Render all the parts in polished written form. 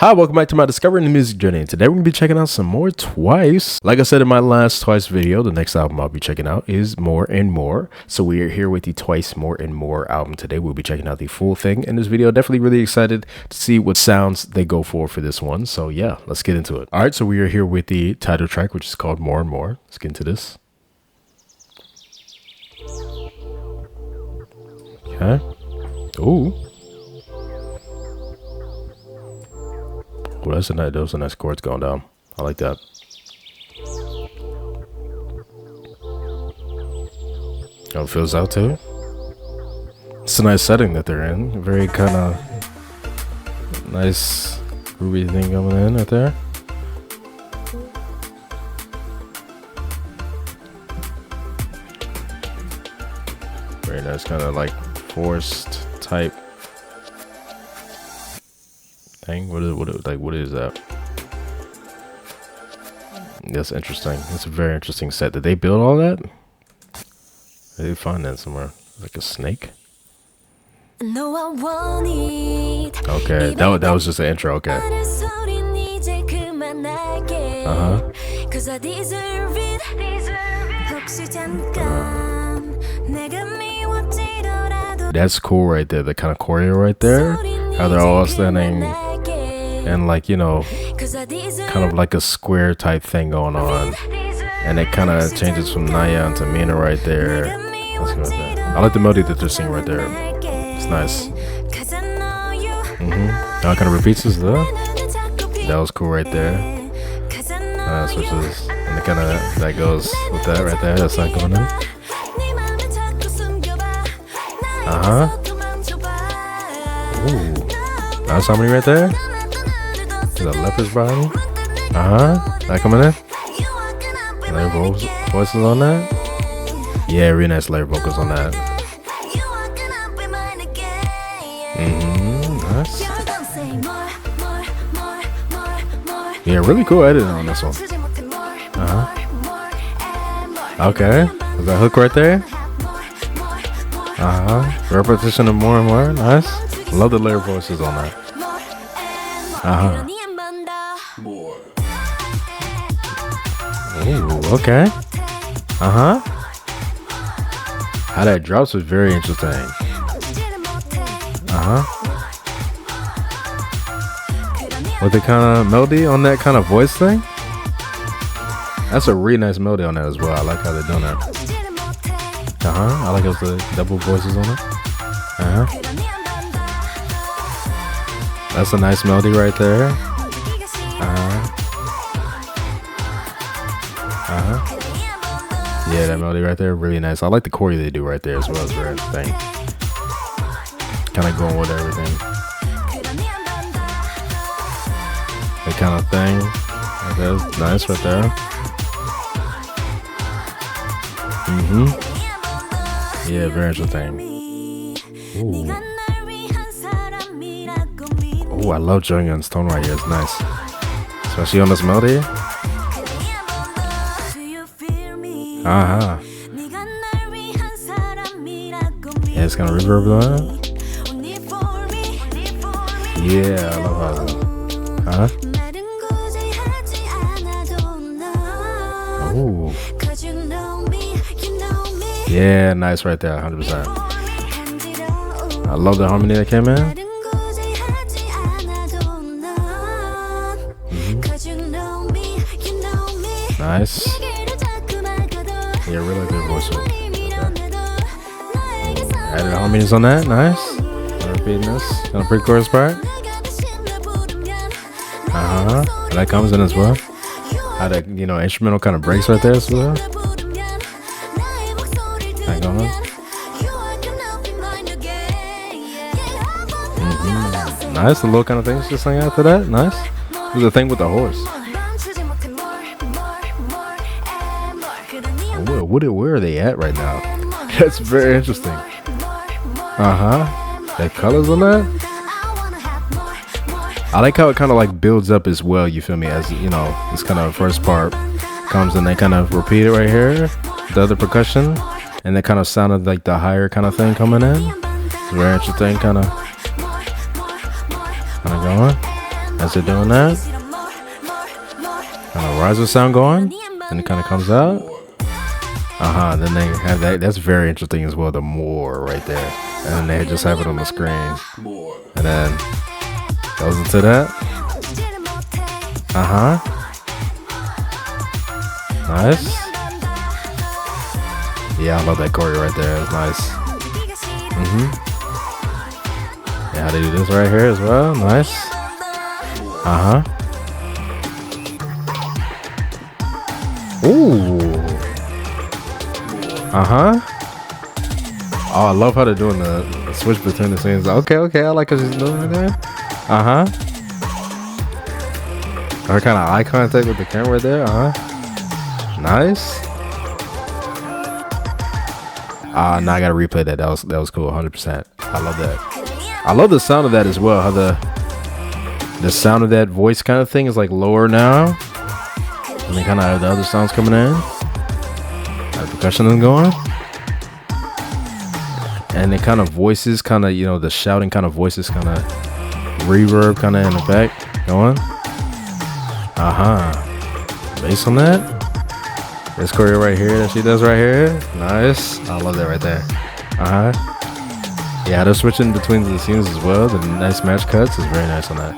Hi, welcome back to my Discovering the Music Journey. Today we're going to be checking out some more Twice. Like I said in my last Twice video, the next album I'll be checking out is More and More. So we are here with the Twice More and More album today. We'll be checking out the full thing in this video. Definitely really excited to see what sounds they go for this one. So yeah, let's get into it. All right, so we are here with the title track, which is called More and More. Let's get into this. Okay. Ooh. Well, those are nice chords going down. I like that. Oh, it feels out too. It's a nice setting that they're in. Very kind of nice groovy thing coming in right there. Very nice, kind of like forced type thing. What is that? That's interesting. That's a very interesting set. Did they build all that? Did they find that somewhere? Like a snake? Okay, that was just the intro. Okay. That's cool right there. The kind of choreo right there. How they're all standing and like, you know, kind of like a square type thing going on, and it kind of changes from Naya to Mina right there. That's good right there. I like the melody that they're singing right there. It's nice. Now it kind of repeats as well. That was cool right there. Switches, and it kind of that goes with that right there. That's not going in. Ooh, nice harmony right there. The leopard's body. That coming in. Layer voices on that. Yeah, really nice layer vocals on that. Nice. Yeah, really cool editing on this one. Okay, is that hook right there? Repetition of more and more. Nice. Love the layer voices on that. Ooh, okay. How that drops was very interesting. With the kind of melody on that kind of voice thing. That's a really nice melody on that as well. I like how they're doing that. I like those the double voices on it. That's a nice melody right there. Yeah, that melody right there, really nice. I like the choreo they do right there as well. It's very interesting. Kind of going with everything. That kind of thing. That's nice right there. Yeah, very interesting. Ooh, I love Junghyun's tone right here. It's nice, especially on this melody. Yeah, it's gonna reverb on. Yeah, I love how. Ooh. Yeah, nice right there, 100%. I love the harmony that came in. Nice. Yeah, really good voice. Added harmonies on that, nice. Repeating this on a pre-chorus part. That comes in as well. How that, you know, instrumental kind of breaks right there as well. Hang on. Nice, the little kind of things just sang after that. Nice. There's a thing with the horse. Where are they at right now? That's very interesting. The colors on that. I like how it kind of like builds up as well. You feel me? As you know, this kind of first part comes and they kind of repeat it right here. The other percussion, and it kind of sounded like the higher kind of thing coming in. It's very interesting, kind of going. As they're doing that, kind of riser sound going, and it kind of comes out. Then they have that. That's very interesting as well. The more right there, and then they just have it on the screen, and then goes into that. Nice. Yeah, I love that choreo right there. It's nice. Yeah, how they do this right here as well. Nice. Ooh. Oh, I love how they're doing the switch between the scenes. Okay, I like how she's doing right there. Her kind of eye contact with the camera right there. Nice. Now I gotta replay that. That was cool. 100%. I love that. I love the sound of that as well. How the sound of that voice kind of thing is like lower now, and then kind of have the other sounds coming in. The percussion is going, and it kind of voices, kind of, you know, the shouting kind of voices, kind of reverb, kind of in the back going. Based on that. This choreo right here that she does right here. Nice. I love that right there. Yeah, they're switching between the scenes as well. The nice match cuts is very nice on that.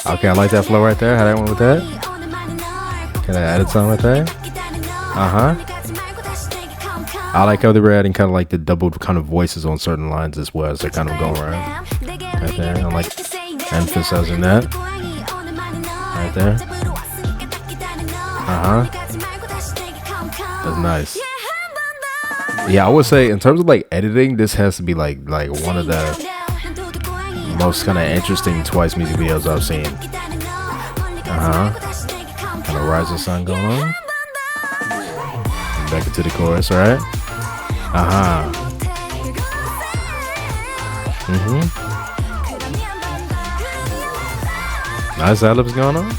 Okay, I like that flow right there. How that went with that. Okay, that added song right there. I like how they were adding kind of like the double kind of voices on certain lines as well as they're kind of going around. Right there. I like emphasizing that. Right there. That's nice. Yeah, I would say in terms of like editing, this has to be like one of the most kind of interesting Twice music videos I've seen. Kind of rising sun going on. Back into the chorus, right? Nice ad-libs going on.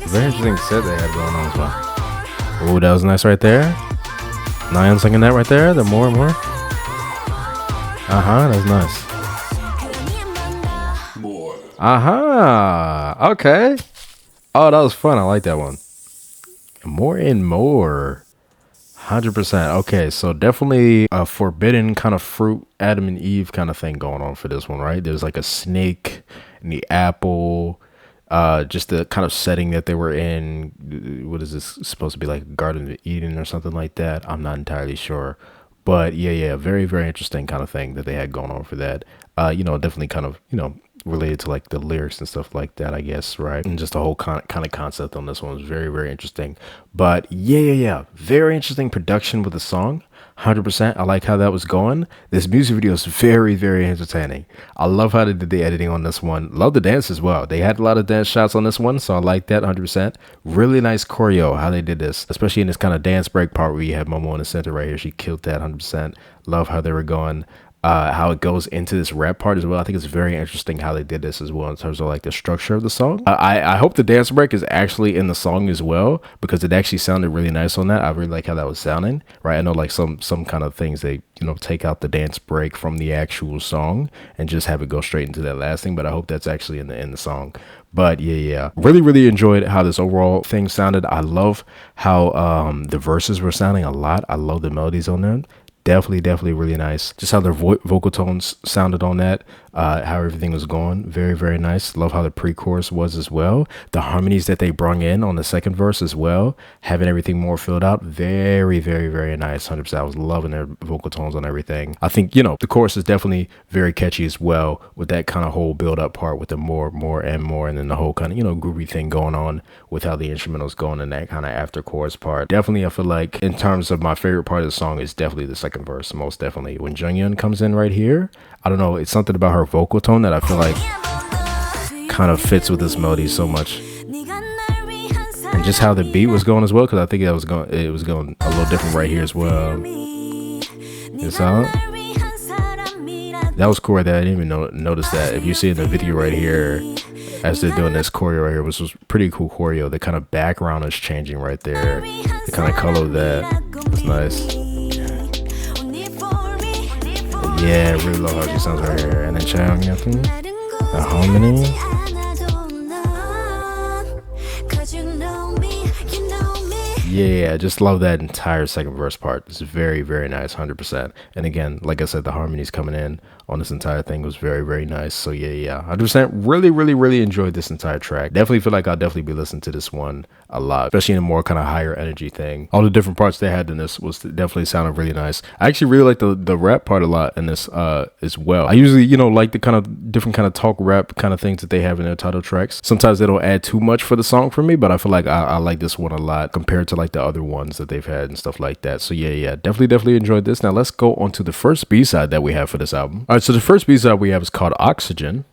Very interesting set they had going on as well. Ooh, that was nice right there. Nyan singing that right there. The more and more. That's nice. Okay. Oh, that was fun. I like that one. More and more. 100%. Okay, so definitely a forbidden kind of fruit, Adam and Eve kind of thing going on for this one, right? There's like a snake and the apple, just the kind of setting that they were in. What is this supposed to be, like Garden of Eden or something like that? I'm not entirely sure. But yeah, very, very interesting kind of thing that they had going on for that. Definitely kind of, related to like the lyrics and stuff like that, I guess, right? And just the whole kind of concept on this one was very, very interesting. But yeah, very interesting production with the song. 100%. I like how that was going. This music video is very, very entertaining. I love how they did the editing on this one. Love the dance as well. They had a lot of dance shots on this one, so I like that 100%. Really nice choreo how they did this, especially in this kind of dance break part where you have Momo in the center right here. She killed that 100%. Love how they were going. How it goes into this rap part as well. I think it's very interesting how they did this as well in terms of like the structure of the song. I hope the dance break is actually in the song as well, because it actually sounded really nice on that. I really like how that was sounding, right? I know like some kind of things they take out the dance break from the actual song and just have it go straight into that last thing, but I hope that's actually in the song. But yeah, really enjoyed how this overall thing sounded. I love how the verses were sounding a lot. I love the melodies on them. Definitely really nice. Just how their vocal tones sounded on that, how everything was going. Very nice. Love how the pre-chorus was as well. The harmonies that they brung in on the second verse as well, having everything more filled out. Very nice. 100%. I was loving their vocal tones on everything. I think, the chorus is definitely very catchy as well, with that kind of whole build up part with the more, and then the whole kind of, groovy thing going on with how the instrumentals going in that kind of after chorus part. Definitely, I feel like in terms of my favorite part of the song is definitely the second verse, most definitely. When Junghyun comes in right here, I don't know, it's something about her vocal tone that I feel like kind of fits with this melody so much, and just how the beat was going as well, because I think it was going a little different right here as well. This out. That was cool right there. I didn't even notice that. If you see in the video right here, as they're doing this choreo right here, which was pretty cool choreo, the kind of background is changing right there, the kind of color of that. That's nice. Yeah, I really love how she sounds right here. And then Chang, the harmony. Yeah, I just love that entire second verse part. It's very, very nice, 100%. And again, like I said, the harmonies coming in on this entire thing was very, very nice. So yeah, 100%. Really, really, really enjoyed this entire track. Definitely feel like I'll definitely be listening to this one a lot, especially in a more kind of higher energy thing. All the different parts they had in this was definitely sounded really nice. I actually really like the rap part a lot in this as well. I usually, like the kind of different kind of talk rap kind of things that they have in their title tracks. Sometimes they don't add too much for the song for me, but I feel like I like this one a lot compared to like the other ones that they've had and stuff like that. So yeah, definitely enjoyed this. Now let's go on to the first B-side that we have for this album. All right, so the first B-side we have is called Oxygen.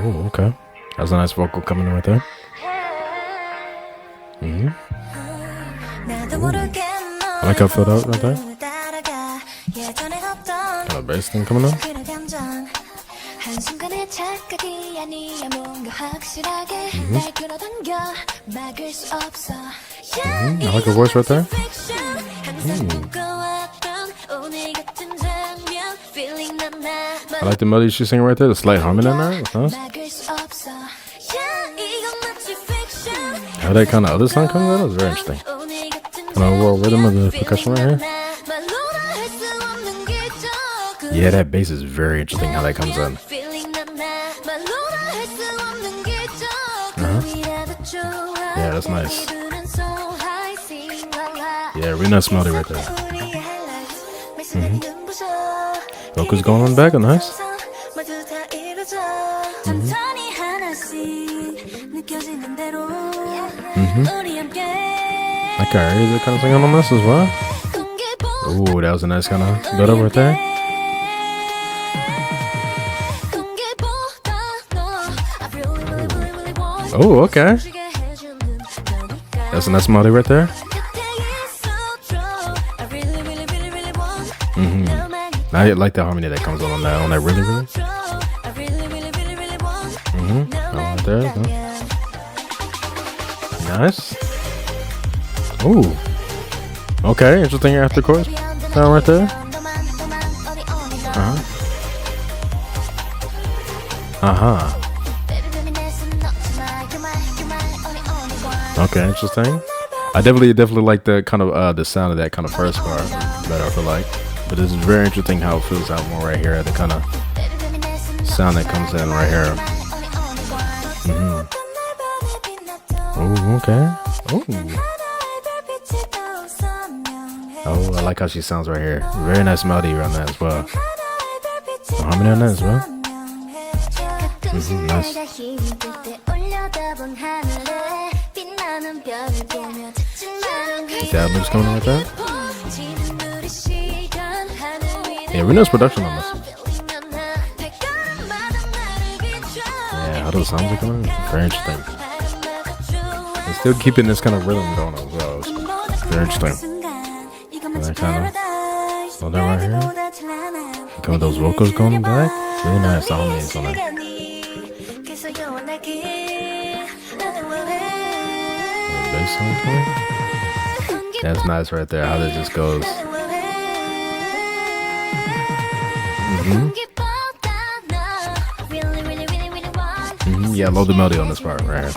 Oh, okay. That's a nice vocal coming in right there. I like how it filled out right there. Kind of bass thing coming on. I like her voice right there. I like the melody she's singing right there. The slight harmony in there. That's nice. How that kind of other song comes out is very interesting. Kind of overall rhythm of the percussion right here. Yeah, that bass is very interesting how that comes in. Yeah, that's nice. Yeah, really nice melody right there. Vocals going on back, nice. Okay, is it kind of singing on this as well? Ooh, that was a nice kind of build up right there. Oh, okay. That's a nice melody right there. I like the harmony that comes on that really. Right there. Nice. Ooh. Okay, interesting after chorus sound right there. Okay, interesting. I definitely like the kind of the sound of that kind of first part better, I feel like. But it's very interesting how it feels out more right here. The kind of sound that comes in right here. Oh, okay. Oh, I like how she sounds right here. Very nice melody around that as well. Harmony on that as well. Nice. That album's coming like that. Yeah, really nice production on this one. Yeah, how those sounds are coming in? Very interesting. And still keeping this kind of rhythm going as well. It's very interesting. And that kind of slow down right here. Look at those vocals going back. Really nice harmonies on it. Bass sound coming. That's nice right there. How that just goes. Yeah, I love the melody on this part right here.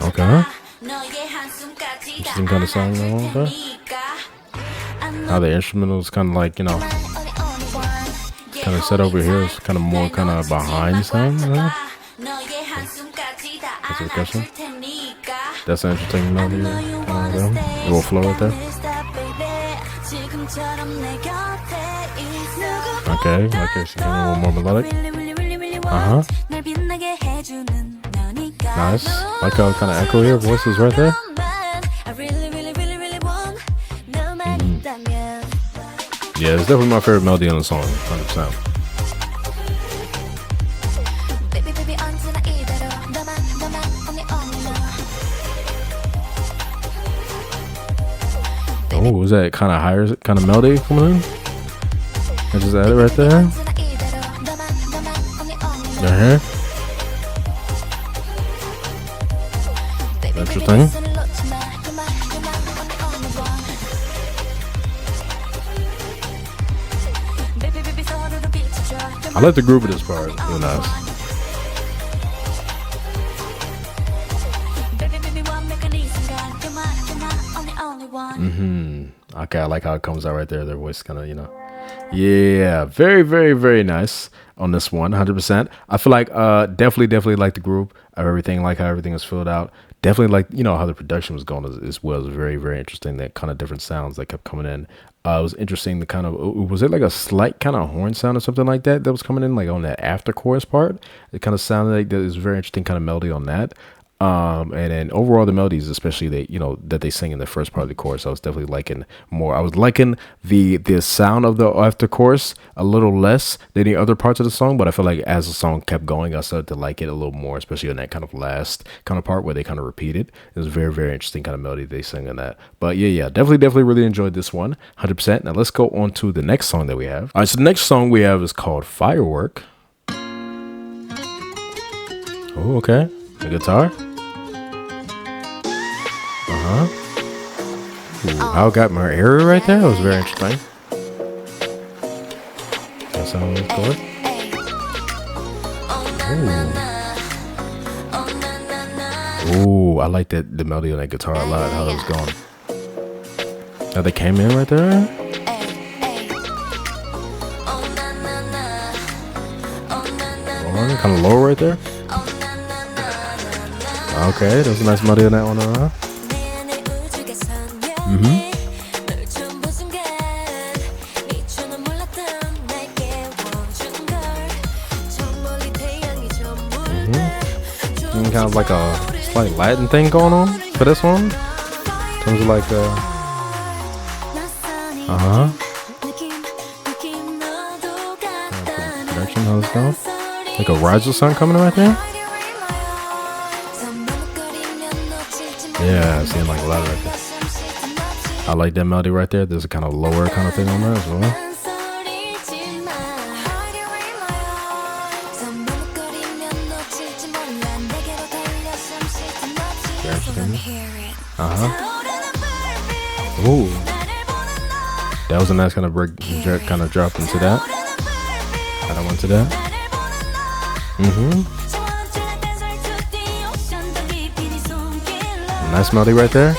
Okay. Interesting kind of song along there. How the instrumentals kind of like, kind of set over here is kind of more kind of behind sound. That's a question. That's an interesting melody. A little flow right there. Okay, so a little more melodic. Nice. Like how kind of echo here. Voice is right there. Yeah, it's definitely my favorite melody on the song. 100%. Oh, was that kind of higher kind of melody coming in? I just added right there. Interesting. I like the groove of this part. It's really nice. Okay, I like how it comes out right there. Their voice kind of, you know. Yeah, very, very, very nice on this one. 100%. I feel like definitely like the groove of everything. Like how everything was filled out. Definitely like, you know, how the production was going as well. It was very, very interesting. That kind of different sounds that kept coming in. It was interesting. The kind of, was it like a slight kind of horn sound or something like that was coming in, like on that after chorus part? It kind of sounded like there was a very interesting kind of melody on that. And then overall the melodies, especially that they sing in the first part of the chorus, I was definitely liking more. I was liking the sound of the after chorus a little less than the other parts of the song, but I feel like as the song kept going, I started to like it a little more, especially in that kind of last kind of part where they kind of repeated. It was a very, very interesting kind of melody they sang in that. But yeah, definitely really enjoyed this one. 100%. Now let's go on to the next song that we have. All right, so the next song we have is called Firework. Oh, okay. The guitar. Ooh, how it got my area right there. That was very interesting. That sounds good. Ooh, I like the melody on that guitar a lot. How it was going. How they came in right there. Kind of low right there. Okay, there's a nice melody on that one. Kind of like a slight Latin thing going on for this one. In terms of like production, how it's going. Like a riser song coming in right there. Yeah, seeing like a lot right there. I like that melody right there. There's a kind of lower kind of thing on there as well. Ooh, that was a nice kind of break, kind of drop into that. Kind of went to that. Nice melody right there.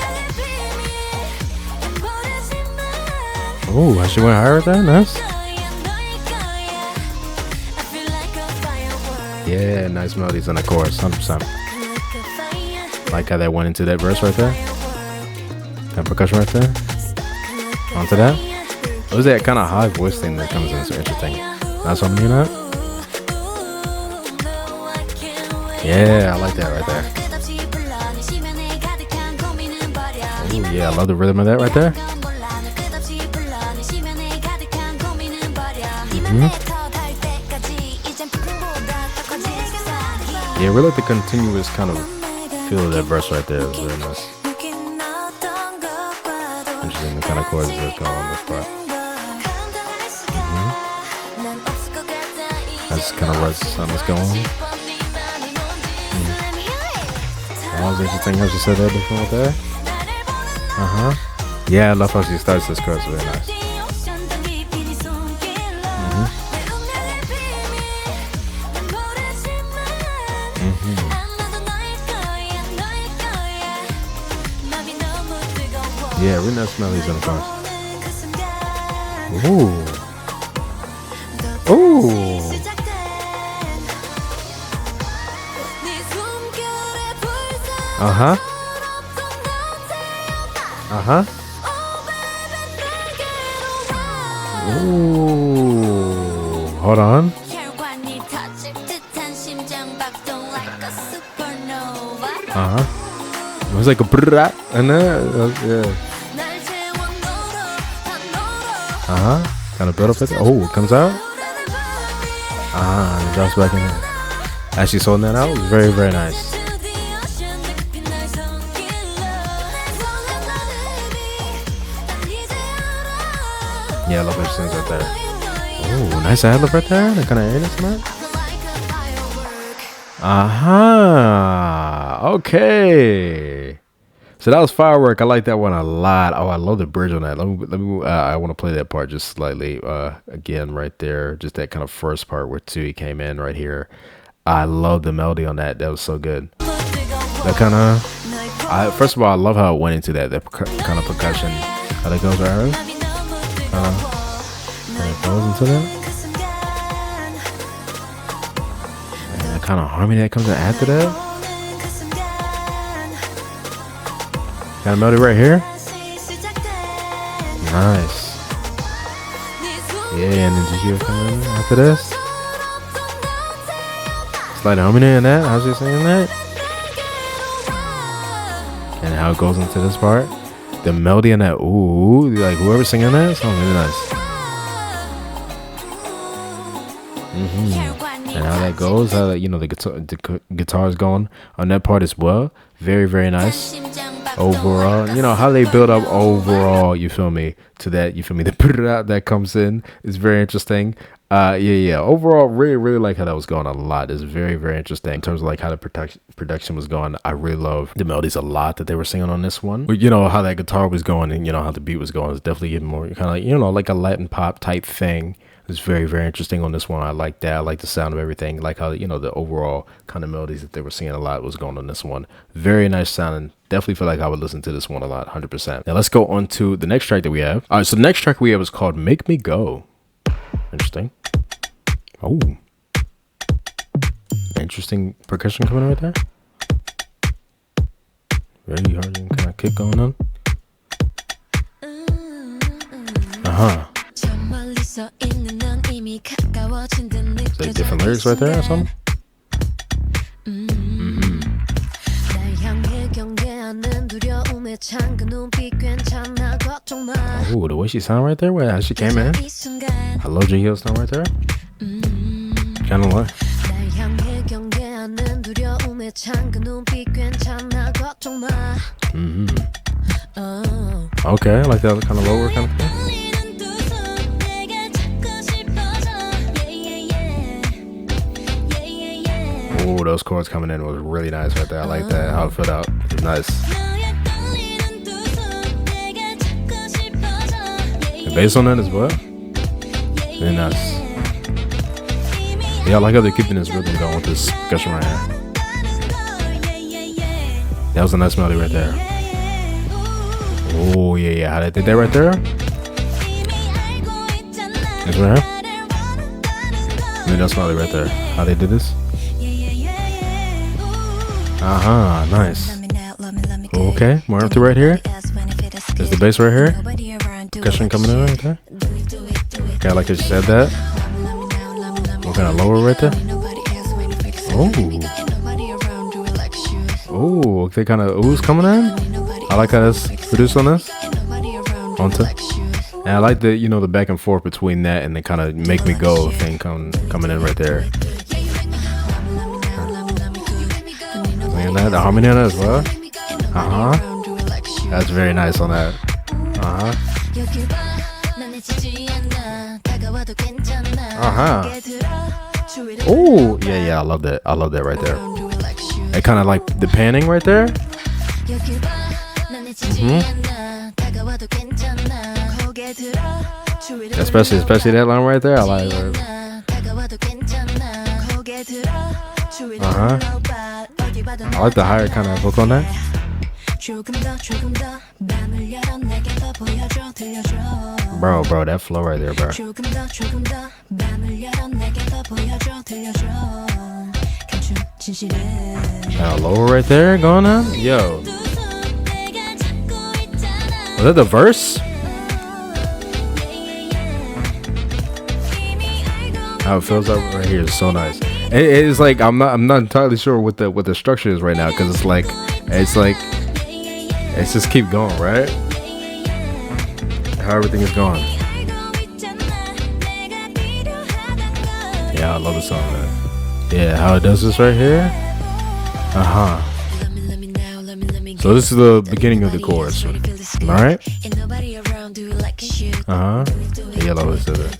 Ooh, I should went higher right there. Nice. Yeah, nice melodies on the chorus. 100%. Like how that went into that verse right there. That percussion right there. Onto that. It was that kind of high voice thing that comes in. So interesting. That's what I'm hearing that. Yeah, I like that right there. Ooh, yeah, I love the rhythm of that right there. Yeah, really like the continuous kind of feel of that verse right there. It was really nice. Interesting the kind of chords that go on this part. That's kind of where the sun is going. That was interesting how she said that before right there. Yeah, I love how she starts this chorus. Really nice. Yeah, really nice melodies on the chorus. Ooh. Ooh. Ooh. Hold on. It was like a brrrr and yeah. Kind of build up with it. Oh, it comes out. And it drops back in there. Actually, sorting that out was very, very nice. Yeah, I love what she sings right there. Oh, nice ad-lib right there. That kind of air tonight. Okay. So that was Firework. I like that one a lot. Oh, I love the bridge on that. Let me. I want to play that part just slightly. Again, right there, just that kind of first part where Tui came in right here. I love the melody on that. That was so good. That kind of. First of all, I love how it went into that kind of percussion. How that goes right here. And it goes into that. And that kind of harmony that comes in after that. Got a melody right here. Nice. Yeah, and then did you come in after this? Slight harmony in that. How's she singing that? And how it goes into this part. The melody in that. Ooh, like whoever's singing that sounds really nice. And how that goes, how that, you know, the guitar is going on that part as well. Very, very nice. Overall, you know how they build up overall, you feel me, to that, you feel me, the that comes in is very interesting. Yeah, overall, really like how that was going a lot. It's very, very interesting in terms of like how the production was going. I really love the melodies a lot that they were singing on this one. But you know how that guitar was going and you know how the beat was going. It's definitely getting more kind of like, you know, like a Latin pop type thing. It's very, very interesting on this one. I like that. I like the sound of everything. Like how, you know, the overall kind of melodies that they were singing a lot was going on this one. Very nice sounding. Definitely feel like I would listen to this one a lot, 100%. Now let's go on to the next track that we have. All right, so the next track we have is called Make Me Go. Interesting. Oh. Interesting percussion coming right there. Very hard and kind of kick going on. So different lyrics right there or something? Oh, the way she sounded right there, how she came in. I love J Hill sound right there. Kind of like. Okay, I like that kind of lower kind of thing. Oh, those chords coming in was really nice right there. I like that. How it fit out. It was nice. The bass on that as well. Very nice. Yeah, I like how they're keeping this rhythm going with this percussion right here. That was a nice melody right there. Oh, yeah. How they did that right there? This right here? I mean, that's melody right there. How they did this? Nice. Okay, more up to right here. There's the bass right here. Percussion coming in right there. Okay, I like that you said that. We're kind of lower right there. Oh, they kind of ooze coming in. I like how that's produced on this. Onto. And I like the, you know, the back and forth between that and the kind of Make Me Go thing coming in right there. And that, the harmony on that as well. That's very nice on that. Oh, yeah, I love that. I love that right there. It kind of like the panning right there. Especially that line right there. I like it. I like the higher kind of hook on that. Bro, that flow right there, bro. Lower right there going on. Yo, was that the verse? How it feels up right here is so nice. It's like I'm not entirely sure what the structure is right now, because it's just keep going, right? How everything is going. Yeah, I love the song, man. Yeah, how it does this right here. So this is the beginning of the chorus. All right. Yeah, I love this.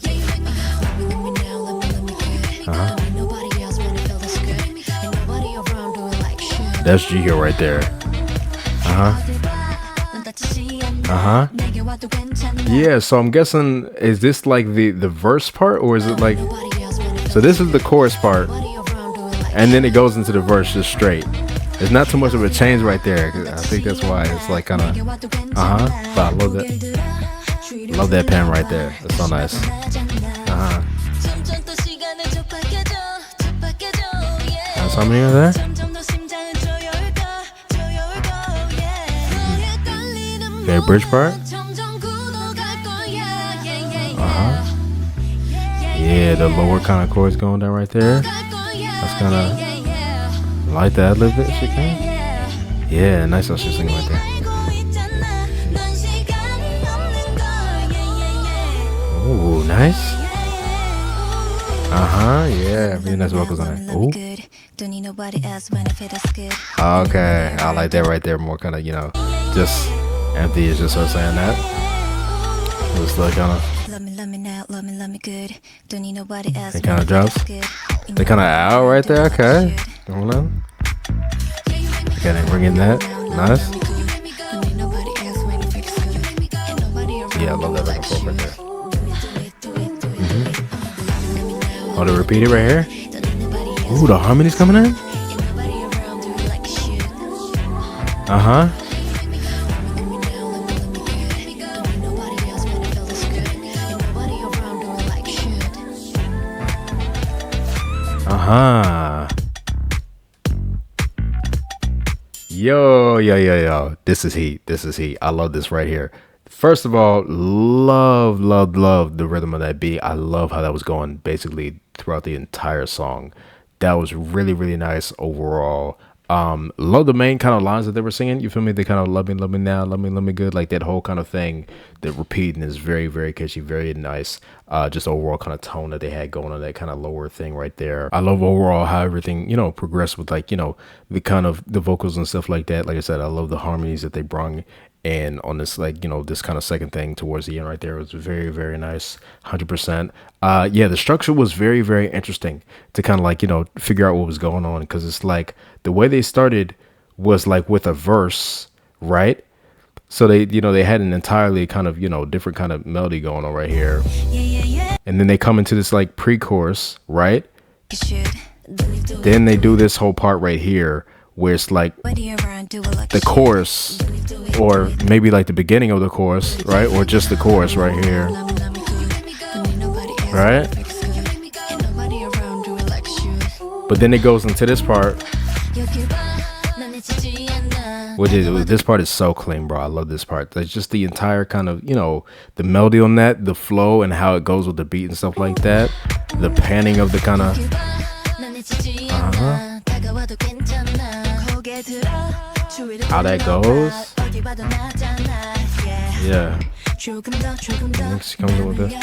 That's G here right there. Yeah, so I'm guessing, is this like the verse part, or is it like, so this is the chorus part and then it goes into the verse just straight. It's not too much of a change right there. I think that's why it's like kind of but I love that pen right there. That's so nice. That's how many are there? Okay, bridge part. Yeah, the lower kind of chords going down right there. That's kind of like that. Live it, she can. Yeah, nice how she's singing right there. Ooh, nice. Yeah, really nice vocals on it. Ooh. Okay, I like that right there. More kind of, just empty is just her saying that. Looks like kind of. It kind of drops. They kind of out right there. Okay. Hold on. Okay, then bring in that. Nice. Yeah, I love that back and forth right there. Oh, they repeat it right here. Ooh, the harmonies coming in. Yo. This is heat. I love this right here. First of all, love the rhythm of that beat. I love how that was going basically throughout the entire song. That was really, really nice overall. Love the main kind of lines that they were singing. You feel me? They kind of love me now, love me good. Like that whole kind of thing. The repeating is very, very catchy, very nice. Just overall kind of tone that they had going on, that kind of lower thing right there. I love overall how everything, progressed with like, the kind of the vocals and stuff like that. Like I said, I love the harmonies that they brung in on this, like, this kind of second thing towards the end right there. It was very, very nice. 100%. Yeah, the structure was very, very interesting to kind of like, figure out what was going on, because it's like the way they started was like with a verse, right? So they, they had an entirely kind of, different kind of melody going on right here. And then they come into this like pre-chorus, right? Then they do this whole part right here where it's like the chorus, or maybe like the beginning of the chorus, right? Or just the chorus right here, right? But then it goes into this part, this part is so clean, bro. I love this part. That's just the entire kind of, the melody on that, the flow and how it goes with the beat and stuff like that. The panning of the kind of, how that goes. Yeah. Next comes in with this.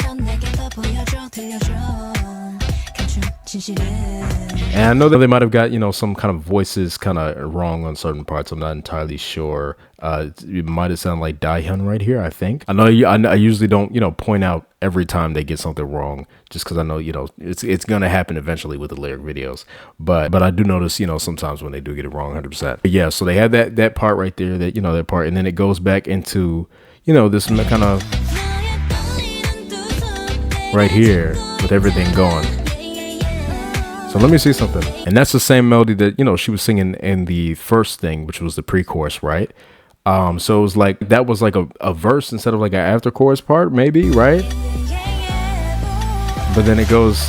And I know that they might have got, some kind of voices kind of wrong on certain parts. I'm not entirely sure. It might have sounded like Dahyun right here, I think. I know I usually don't, point out every time they get something wrong, just because I know, it's going to happen eventually with the lyric videos. But I do notice, sometimes when they do get it wrong 100%. But yeah, so they had that part right there, that part. And then it goes back into, this kind of right here with everything going. So let me see something. And that's the same melody that, she was singing in the first thing, which was the pre-chorus, right? So it was like, that was like a verse instead of like an after chorus part, maybe, right? But then it goes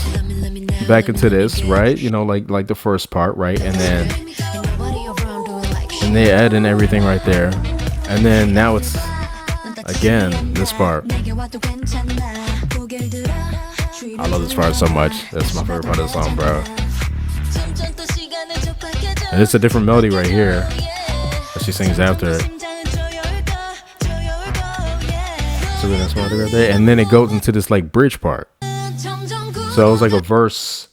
back into this, right? Like the first part, right? And they add in everything right there. And then now it's, again, this part. I love this part so much. That's my favorite part of the song, bro. And it's a different melody right here that she sings after it. So that's melody right there. And then it goes into this like bridge part. So it was like a verse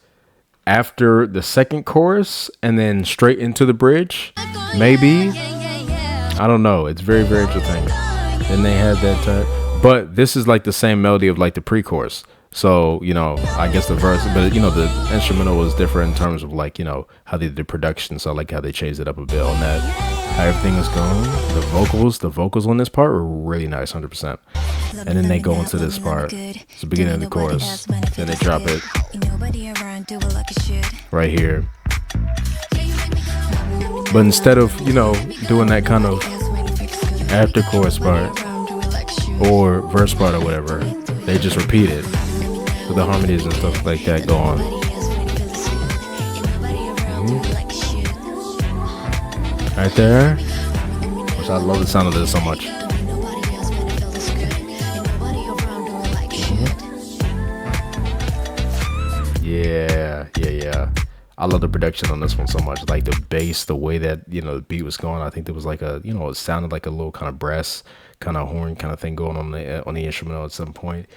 after the second chorus and then straight into the bridge. Maybe. I don't know. It's very, very interesting. And they had that, but this is like the same melody of like the pre-chorus. So, you know, I guess the verse, but you know, the instrumental was different in terms of like, you know, how they did the production. So I like how they changed it up a bit on that, how everything is going. The vocals on this part were really nice, 100%. And then they go into this part. It's the beginning of the chorus. Then they drop it right here. But instead of, you know, doing that kind of after chorus part or verse part or whatever, they just repeat it. So the harmonies and stuff like that go on. Right there. Which I love the sound of this so much. Yeah. I love the production on this one so much. Like the bass, the way that, you know, the beat was going. I think there was like a, you know, it sounded like a little kind of brass kind of horn kind of thing going on the instrumental at some point.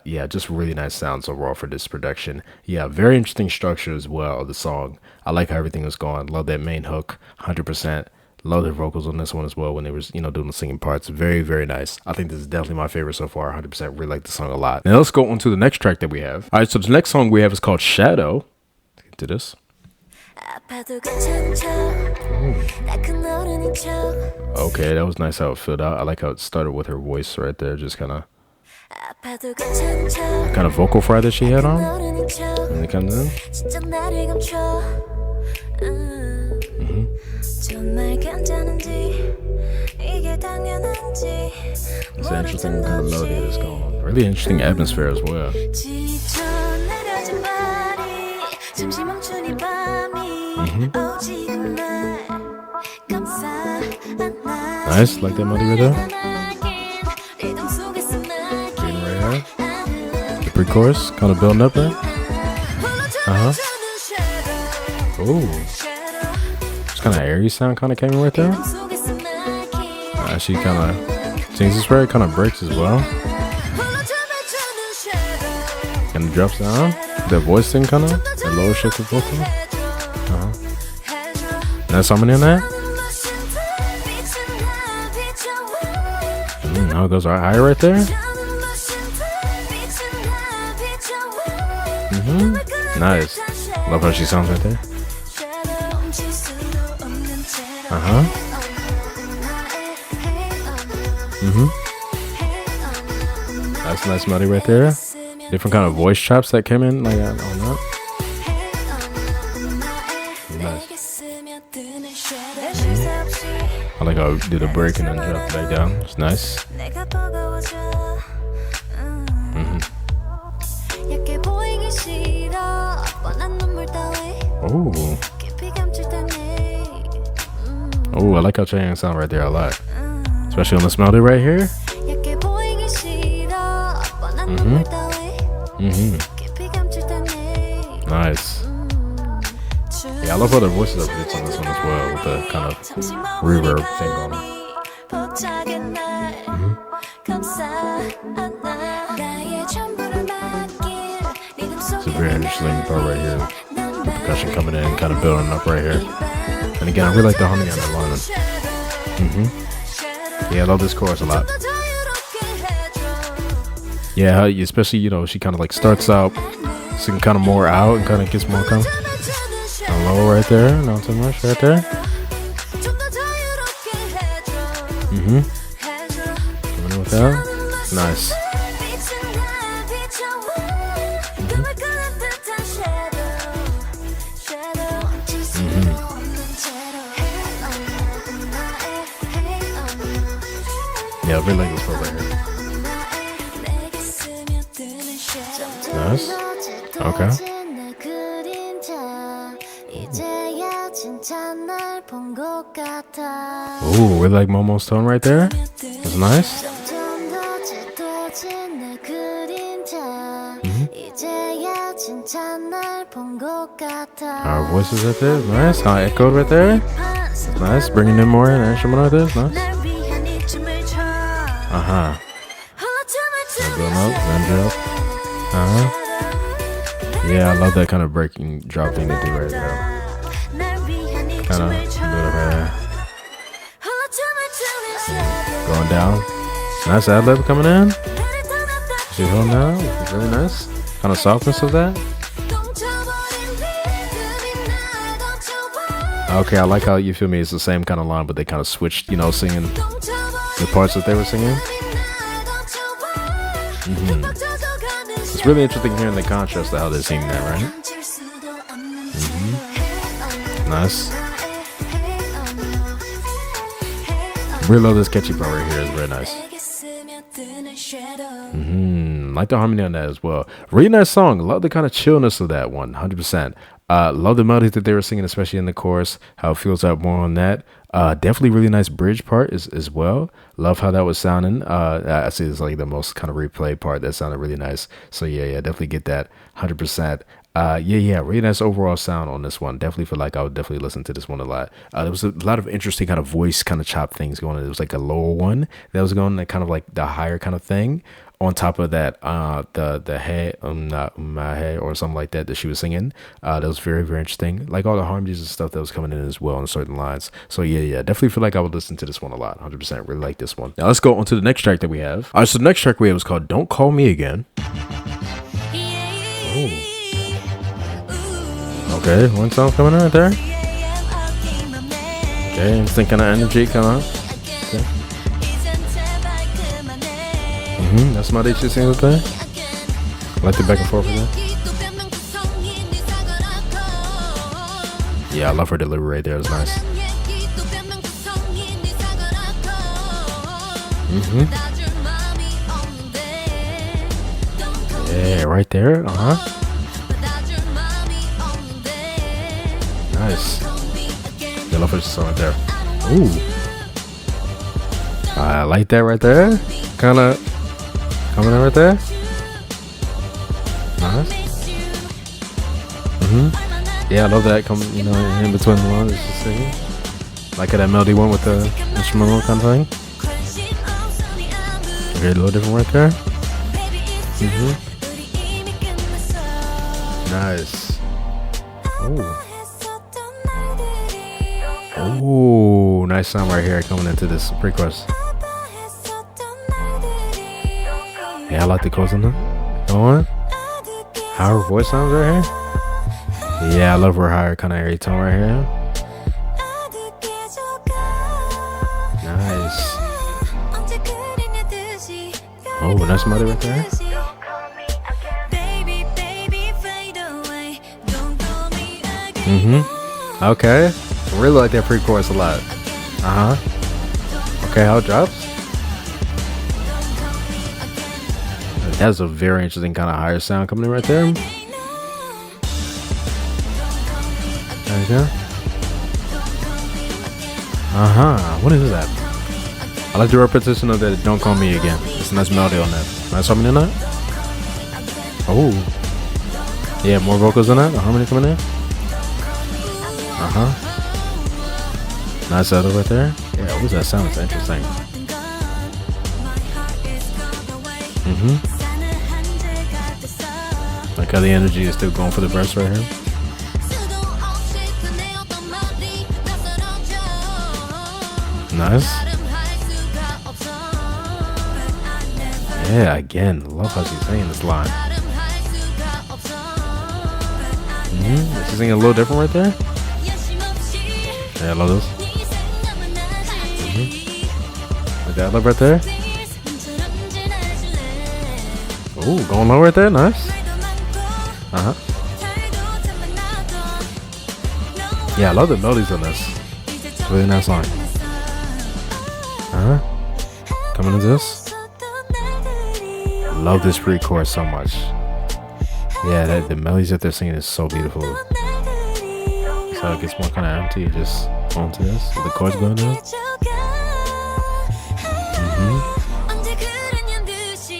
Yeah, just really nice sounds overall for this production. Yeah, very interesting structure as well of the song. I like how everything was going. Love that main hook, 100%. Love the vocals on this one as well when they was, you know, doing the singing parts. Very, very nice. I think this is definitely my favorite so far. 100%. Really like the song a lot. Now let's go on to the next track that we have. All right, so the next song we have is called Shadow. Let's get to this. Okay, that was nice how it filled out. I like how it started with her voice right there, just kind of vocal fry that she had on. And it comes in. It's an interesting kind of melody that's going on. Really interesting atmosphere as well. Nice, like that melody right there. Right here. The pre-chorus, kind of building up there. Ooh. It's kind of airy sound kind of came in right there. She kind of sings this right, kind of breaks as well. And the drops down. That voice thing kind of, that lower shift of vocal. That's harmony in that. Now it goes higher right there. Nice. Love how she sounds right there. That's a nice melody right there. Different kind of voice chops that came in like that on that. Nice. I like how I did a break and then dropped back down. It's nice. Oh, I like how Chaeyoung sound right there a lot. Especially on this melody right here. Nice. Yeah, I love how their voices are pitched on this one as well with the kind of reverb thing on it. It's a very interesting part right here. The percussion coming in, kind of building up right here. And again, I really like the harmony on that line. Yeah, I love this chorus a lot. Yeah, how, especially, you know, she kind of like starts out singing kind of more out and kind of gets more kind of low right there, not so much right there. Coming in with that. Nice. Yeah, I really like this part right here. Nice. Okay. Ooh, we like Momo's tone right there. That's nice. Our voices right there, nice. How echoed right there, nice. Bringing in more instrumental right there, nice. Building up, then drop. Yeah, I love that kind of breaking drop thing to do right there. Kind of build up right there. Going down. Nice ad lib coming in. See it now? It's really nice. Kind of softness of that. Okay, I like how You Feel Me is the same kind of line, but they kind of switched, you know, singing the parts that they were singing. It's really interesting hearing the contrast of how they're singing that, right? Nice. Really love this catchy part right here. It's very nice. Like the harmony on that as well. Really nice song. Love the kind of chillness of that one. 100%. Love the melodies that they were singing, especially in the chorus. How it feels out more on that. Definitely really nice bridge part as well. Love how that was sounding. I see it's like the most kind of replay part that sounded really nice. So yeah, definitely get that 100%. Yeah, really nice overall sound on this one. Definitely feel like I would definitely listen to this one a lot. There was a lot of interesting kind of voice kind of chop things going on. There was like a lower one that was going like kind of like the higher kind of thing. On top of that, the hey, not my hey, or something like that she was singing. That was very, very interesting. Like all the harmonies and stuff that was coming in as well on certain lines. So yeah, definitely feel like I would listen to this one a lot. 100%. Really like this one. Now let's go on to the next track that we have. All right, so the next track we have is called "Don't Call Me Again." Ooh. Okay, one song coming in right there. Okay, instant kind of energy come on. Okay. That's my day she's singing thing. I like the back and forth with that. Yeah, I love her delivery right there. It's nice. Yeah, right there. Nice. Yeah, I love her song right there. Ooh. I like that right there. Kind of coming in right there. Nice. Yeah, I love that coming, you know, in between the lines, just singing. Like how that melody went with the instrumental kind of thing. Okay, a little different right there. Nice. Ooh, nice sound right here coming into this pre-chorus. Yeah, I like the chorus on that. Go on. How her voice sounds right here. Yeah, I love her higher kind of airy tone right here. Nice. Oh, nice melody right there. Okay. I really like that pre-chorus a lot. Okay, how it drops. That's a very interesting kind of higher sound coming in right there. There you go. What is that? I like the repetition of that "Don't Call Me Again." It's a nice melody on that. Nice harmony in that. Oh. Yeah, more vocals in that. The harmony coming in. Nice setup right there. Yeah, what was that sound? It's interesting. Like how the energy is still going for the verse right here. Nice. Yeah, again, love how she's saying this line. She's singing a little different right there. Yeah, I love this. Like that love right there. Ooh, going low right there, nice. Yeah, I love the melodies on this. It's a really nice song. Coming into this. Love this pre-chorus so much. Yeah, the melodies that they're singing is so beautiful. So it gets more kind of empty just onto this. With the chords going down.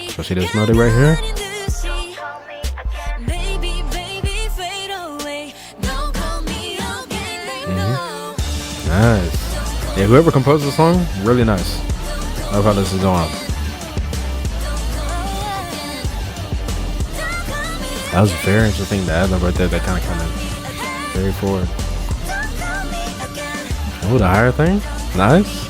Especially this melody right here. Nice. Yeah, whoever composed the song, really nice. Love how this is going. That was very interesting. The ad-lib right there, that kind of very forward. Oh, the higher thing? Nice.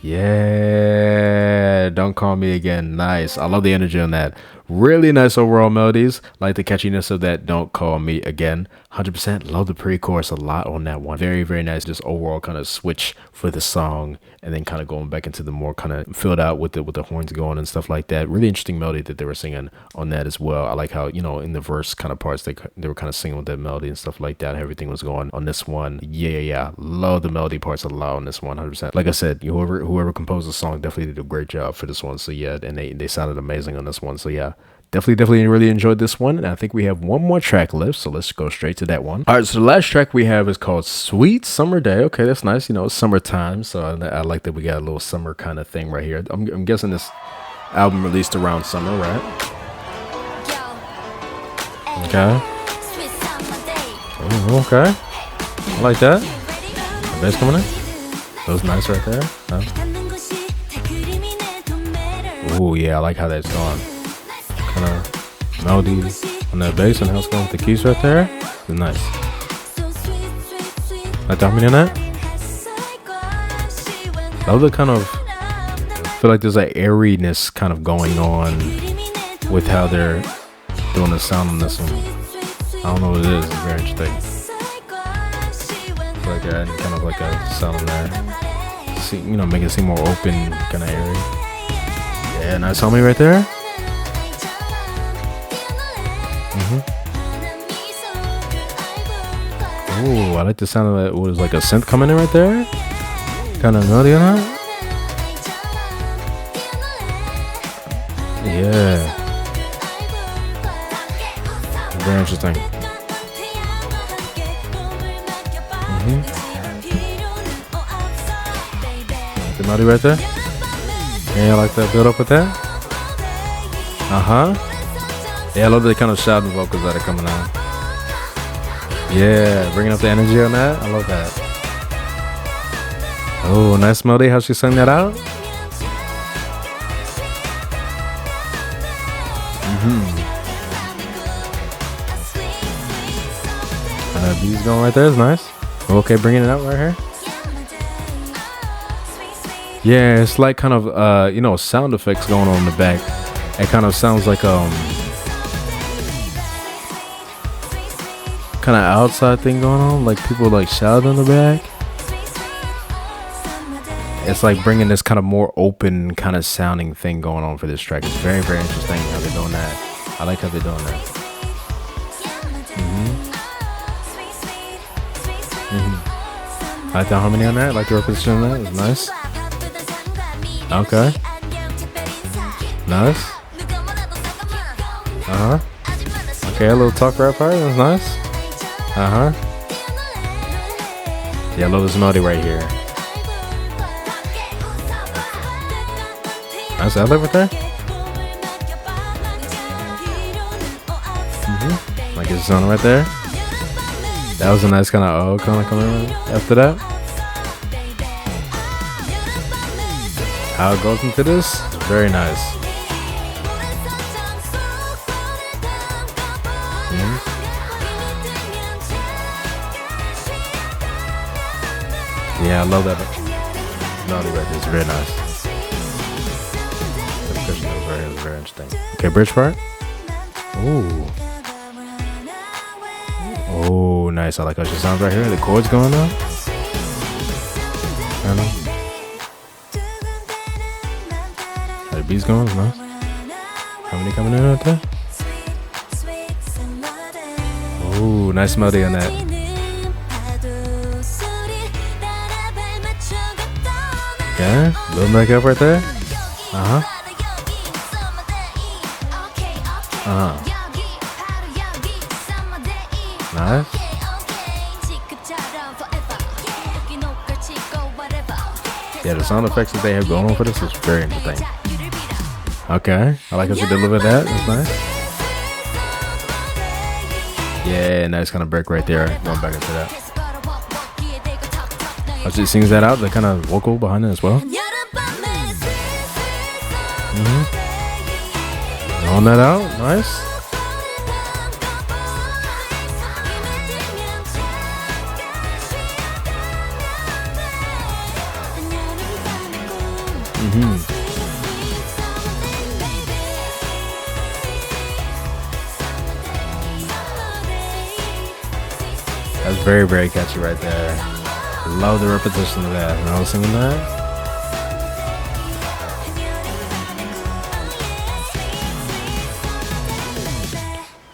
Yeah, don't call me again. Nice. I love the energy on that. Really nice overall melodies. Like the catchiness of that don't call me again. 100% love the pre-chorus a lot on that one. Very, very nice. Just overall kind of switch for the song and then kind of going back into the more kind of filled out with the horns going and stuff like that. Really interesting melody that they were singing on that as well. I like how, you know, in the verse kind of parts they were kind of singing with that melody and stuff like that. Everything was going on this one. Yeah. Love the melody parts a lot on this one. 100%. Like I said, whoever composed the song definitely did a great job for this one. So yeah, and they sounded amazing on this one. So yeah. Definitely really enjoyed this one. And I think we have one more track left, so let's go straight to that one. All right, so the last track we have is called Sweet Summer Day. Okay, that's nice. You know, it's summertime, so I like that we got a little summer kind of thing right here. I'm guessing this album released around summer, right? Okay. Oh, okay. I like that. The bass coming in. That was nice right there. Oh, yeah, I like how that's going. Kind of melody on that bass and how it's going with the keys right there. It's nice. Like the harmony on that. I love the kind of, I feel like there's an airiness kind of going on with how they're doing the sound on this one. I don't know what it is. It's very interesting. It's like kind of like a sound on there. See, you know, make it seem more open, kind of airy. Yeah, nice harmony right there. Oh, I like the sound of that. What is like a synth coming in right there? Kind of melody on that. Yeah. Very interesting. The melody right there. Yeah, I like that build up with that. Yeah, I love the kind of shouting vocals that are coming out. Yeah, bringing up the energy on that. I love that. Oh, nice melody. How she sang that out. Beats going right there is nice. Okay, bringing it out right here. Yeah, it's like kind of you know, sound effects going on in the back. It kind of sounds like kind of outside thing going on, like people like shouting in the back. It's like bringing this kind of more open kind of sounding thing going on for this track. It's very, very interesting how they're doing that. I like how they're doing that. I like the harmony on that. I like the repetition on that. It's nice. Okay. Nice. Okay, a little talk rap part. That's nice. Yeah, I love this melody right here. Nice ad-lib right there. Like it's on right there. That was a nice kind of kind of coming after that. How it goes into this, it's very nice. Yeah, I love that melody right there. It's very nice. The percussion was very interesting. Okay, bridge part. Ooh. Oh, nice. I like how she sounds right here. The chords going on. I know. How the beats going. It's nice. How many coming in right there? Ooh, nice melody on that. Okay, building back up right there. Nice. Yeah, the sound effects that they have going on for this is very interesting. Okay, I like how she delivered that. That's nice. Yeah, nice kind of break right there. Going back into that. As it sings that out, the kind of vocal behind it as well. On that out, nice. That's very, very catchy right there. Love the repetition of that. And I was singing that.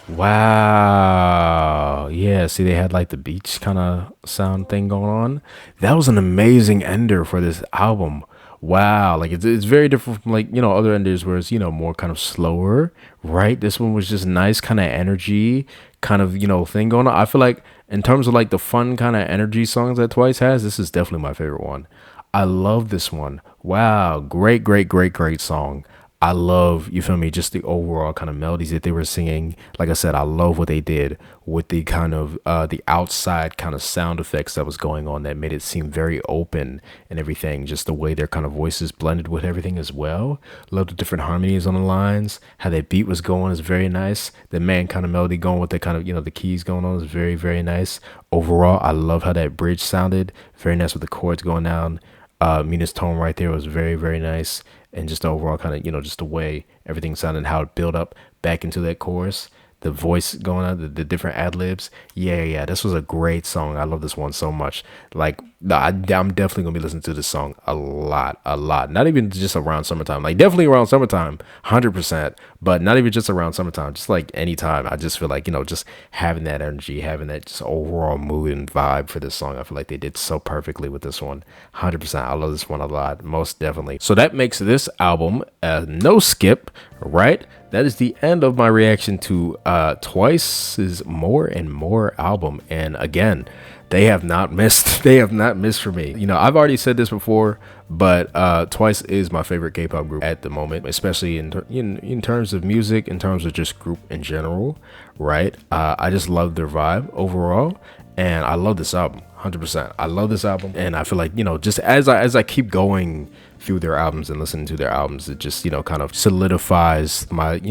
Wow. Yeah, see, they had like the beach kind of sound thing going on. That was an amazing ender for this album. Wow. Like it's very different from like, other enders where it's, more kind of slower, right? This one was just nice kind of energy kind of, thing going on. I feel like in terms of like the fun kind of energy songs that Twice has, this is definitely my favorite one. I love this one. Wow. Great, great, great, great song. I love, you feel me, just the overall kind of melodies that they were singing. Like I said, I love what they did with the kind of the outside kind of sound effects that was going on that made it seem very open and everything. Just the way their kind of voices blended with everything as well. Love the different harmonies on the lines. How that beat was going is very nice. The man kind of melody going with the kind of, the keys going on is very, very nice. Overall, I love how that bridge sounded. Very nice with the chords going down. Mina's tone right there was very, very nice. And just the overall kind of, just the way everything sounded, how it built up back into that chorus, the voice going on, the different ad libs. Yeah, this was a great song. I love this one so much. Like, I'm definitely gonna be listening to this song a lot. Not even just around summertime. Like, definitely around summertime, 100%. But not even just around summertime. Just like anytime. I just feel like just having that energy, having that just overall mood and vibe for this song. I feel like they did so perfectly with this one. 100%. I love this one a lot, most definitely. So that makes this album a no skip, right? That is the end of my reaction to Twice's More and More album. And again, they have not missed. They have not missed for me. I've already said this before, but Twice is my favorite K-pop group at the moment, especially in terms of music, in terms of just group in general, right? I just love their vibe overall, and I love this album. 100%. I love this album, and I feel like just as I keep going through their albums and listening to their albums, it just kind of solidifies my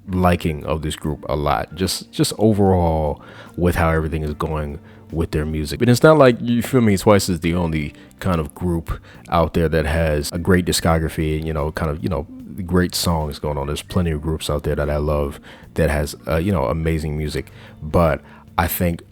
liking of this group a lot. Just overall with how everything is going with their music. But it's not like, you feel me, Twice is the only kind of group out there that has a great discography and kind of great songs going on. There's plenty of groups out there that I love that has amazing music, but I think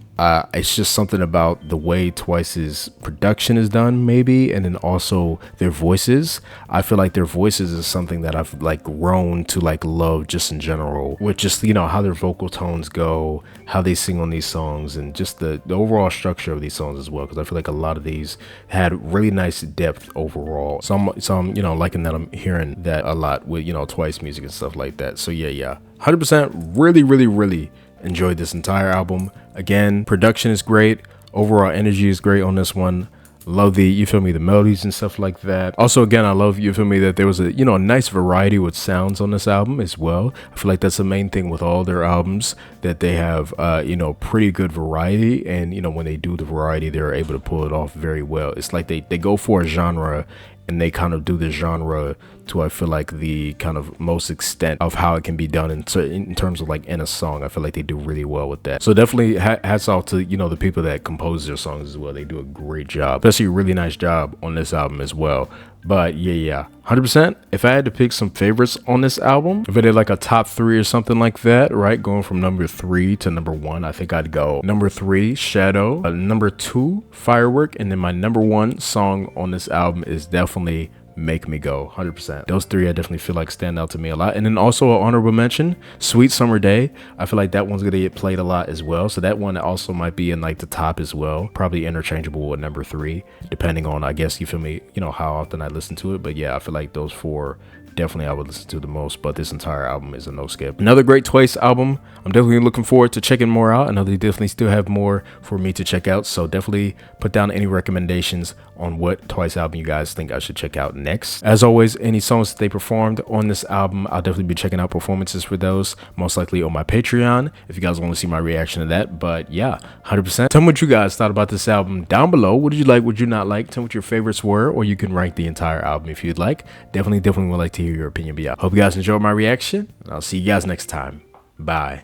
it's just something about the way Twice's production is done, maybe, and then also their voices. I feel like their voices is something that I've like grown to like love just in general, with just how their vocal tones go, how they sing on these songs, and just the overall structure of these songs as well, because I feel like a lot of these had really nice depth overall. So I'm liking that. I'm hearing that a lot with Twice music and stuff like that. So yeah 100% really enjoyed this entire album. Again, production is great, overall energy is great on this one. Love the, the melodies and stuff like that. Also, again, I love, that there was a nice variety with sounds on this album as well. I feel like that's the main thing with all their albums, that they have pretty good variety, and when they do the variety, they're able to pull it off very well. It's like they go for a genre, and they kind of do the genre to, I feel like, the kind of most extent of how it can be done in terms of like in a song. I feel like they do really well with that. So definitely hats off to the people that compose their songs as well. They do a great job, especially a really nice job on this album as well. But yeah 100%. If I had to pick some favorites on this album, if I did like a top 3 or something like that, right, going from number 3 to number 1, I think I'd go number 3, Shadow, number 2, Firework, and then my number 1 song on this album is definitely Make Me Go. 100%. Those 3 I definitely feel like stand out to me a lot. And then also an honorable mention, Sweet Summer Day. I feel like that one's gonna get played a lot as well, so that one also might be in like the top as well, probably interchangeable with number 3, depending on, I guess, how often I listen to it. But yeah, I feel like those 4 definitely I would listen to the most, but this entire album is a no skip. Another great Twice album. I'm definitely looking forward to checking more out. I know they definitely still have more for me to check out, so definitely put down any recommendations on what Twice album you guys think I should check out next. As always, any songs that they performed on this album, I'll definitely be checking out performances for those, most likely on my Patreon, if you guys want to see my reaction to that. But yeah, 100%. Tell me what you guys thought about this album down below. What did you like? What did you not like? Tell me what your favorites were, or you can rank the entire album if you'd like. Definitely would like to hear your opinion. But yeah, hope you guys enjoyed my reaction, and I'll see you guys next time. Bye.